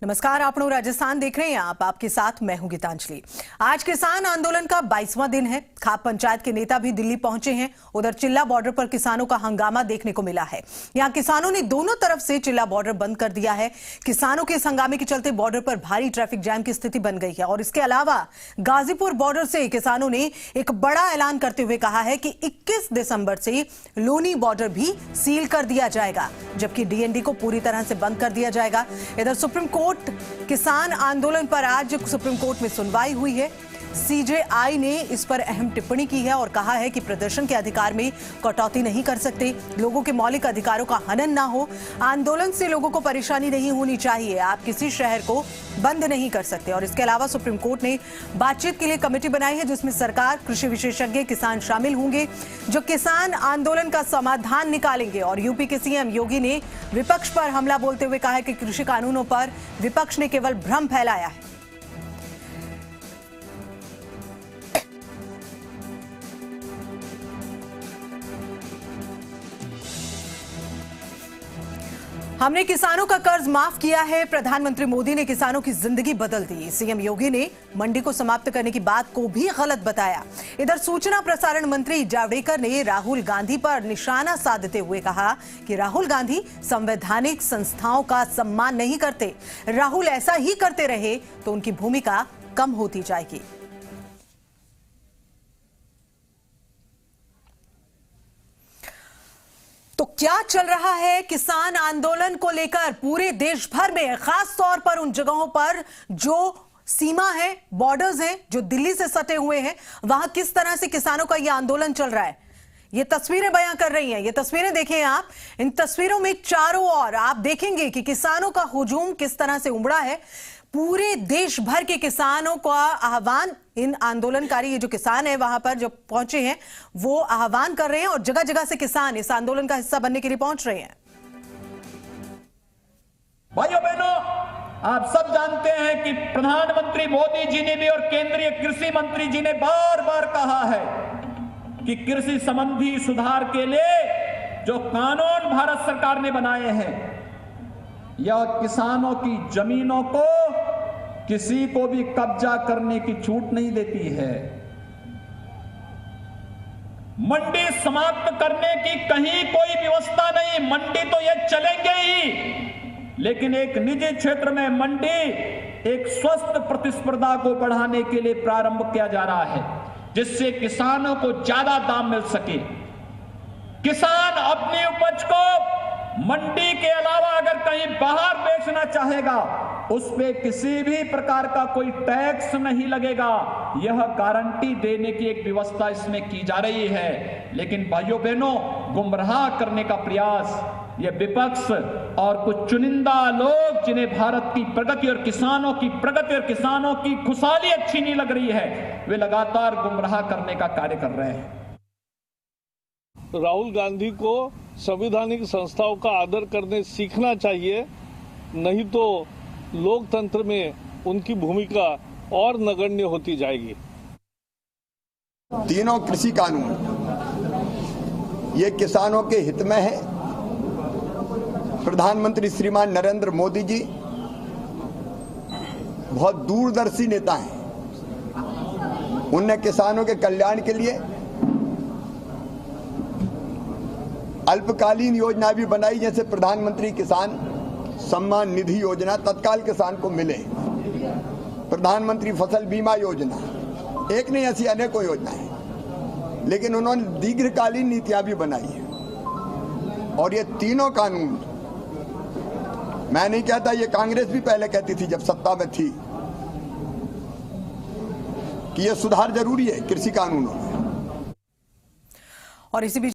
नमस्कार, आप लोग राजस्थान देख रहे हैं। आपके साथ मैं हूं गीतांजलि। आज किसान आंदोलन का 22वां दिन है। खाप पंचायत के नेता भी दिल्ली पहुंचे हैं। उधर चिल्ला बॉर्डर पर किसानों का हंगामा देखने को मिला है। यहां किसानों ने दोनों तरफ से चिल्ला बॉर्डर बंद कर दिया है। किसानों के इस हंगामे के चलते बॉर्डर पर भारी ट्रैफिक जैम की स्थिति बन गई है। और इसके अलावा गाजीपुर बॉर्डर से किसानों ने एक बड़ा ऐलान करते हुए कहा है कि 21 दिसंबर से लोनी बॉर्डर भी सील कर दिया जाएगा, जबकि डीएनडी को पूरी तरह से बंद कर दिया जाएगा। इधर सुप्रीम कोर्ट किसान आंदोलन पर आज सुप्रीम कोर्ट में सुनवाई हुई है। सीजेआई ने इस पर अहम टिप्पणी की है और कहा है कि प्रदर्शन के अधिकार में कटौती नहीं कर सकते, लोगों के मौलिक अधिकारों का हनन ना हो, आंदोलन से लोगों को परेशानी नहीं होनी चाहिए, आप किसी शहर को बंद नहीं कर सकते। और इसके अलावा सुप्रीम कोर्ट ने बातचीत के लिए कमेटी बनाई है, जिसमें सरकार, कृषि विशेषज्ञ, किसान शामिल होंगे, जो किसान आंदोलन का समाधान निकालेंगे। और यूपी के सीएम योगी ने विपक्ष पर हमला बोलते हुए कहा है कि कृषि कानूनों पर विपक्ष ने केवल भ्रम फैलाया है। हमने किसानों का कर्ज माफ किया है, प्रधानमंत्री मोदी ने किसानों की जिंदगी बदल दी। सीएम योगी ने मंडी को समाप्त करने की बात को भी गलत बताया। इधर सूचना प्रसारण मंत्री जावड़ेकर ने राहुल गांधी पर निशाना साधते हुए कहा कि राहुल गांधी संवैधानिक संस्थाओं का सम्मान नहीं करते। राहुल ऐसा ही करते रहे तो उनकी भूमिका कम होती जाएगी। तो क्या चल रहा है किसान आंदोलन को लेकर पूरे देश भर में, खास तौर पर उन जगहों पर जो सीमा है, बॉर्डर्स हैं, जो दिल्ली से सटे हुए हैं, वहां किस तरह से किसानों का यह आंदोलन चल रहा है, ये तस्वीरें बयां कर रही हैं। ये तस्वीरें देखें आप। इन तस्वीरों में चारों ओर आप देखेंगे कि किसानों का हुजूम किस तरह से उमड़ा है। पूरे देश भर के किसानों का आह्वान, इन आंदोलनकारी ये जो किसान है वहां पर जो पहुंचे हैं वो आह्वान कर रहे हैं और जगह जगह से किसान इस आंदोलन का हिस्सा बनने के लिए पहुंच रहे हैं। भाइयों बहनों, आप सब जानते हैं कि प्रधानमंत्री मोदी जी ने भी और केंद्रीय कृषि मंत्री जी ने बार बार कहा है कि कृषि संबंधी सुधार के लिए जो कानून भारत सरकार ने बनाए हैं, यह किसानों की जमीनों को किसी को भी कब्जा करने की छूट नहीं देती है। मंडी समाप्त करने की कहीं कोई व्यवस्था नहीं, मंडी तो ये चलेंगे ही, लेकिन एक निजी क्षेत्र में मंडी एक स्वस्थ प्रतिस्पर्धा को बढ़ाने के लिए प्रारंभ किया जा रहा है, जिससे किसानों को ज्यादा दाम मिल सके। किसान अपनी उपज को मंडी के अलावा अगर कहीं बाहर बेचना चाहेगा, उस पे किसी भी प्रकार का कोई टैक्स नहीं लगेगा। यह गारंटी देने की एक व्यवस्था इसमें की जा रही है। लेकिन भाइयों बहनों, गुमराह करने का प्रयास यह विपक्ष और कुछ चुनिंदा लोग, जिन्हें भारत की प्रगति और किसानों की प्रगति और किसानों की खुशहाली अच्छी नहीं लग रही है, वे लगातार गुमराह करने का कार्य कर रहे हैं। राहुल गांधी को संवैधानिक संस्थाओं का आदर करने सीखना चाहिए, नहीं तो लोकतंत्र में उनकी भूमिका और नगण्य होती जाएगी। तीनों कृषि कानून ये किसानों के हित में है। प्रधानमंत्री श्रीमान नरेंद्र मोदी जी बहुत दूरदर्शी नेता हैं। उनने किसानों के कल्याण के लिए अल्पकालीन योजना भी बनाई, जैसे प्रधानमंत्री किसान सम्मान निधि योजना, तत्काल किसान को मिले, प्रधानमंत्री फसल बीमा योजना, एक नहीं ऐसी अनेकों योजनाएं। लेकिन उन्होंने दीर्घकालीन नीतियां भी बनाई है। और ये तीनों कानून, मैं नहीं कहता, ये कांग्रेस भी पहले कहती थी जब सत्ता में थी कि ये सुधार जरूरी है कृषि कानूनों में। और इसी बीच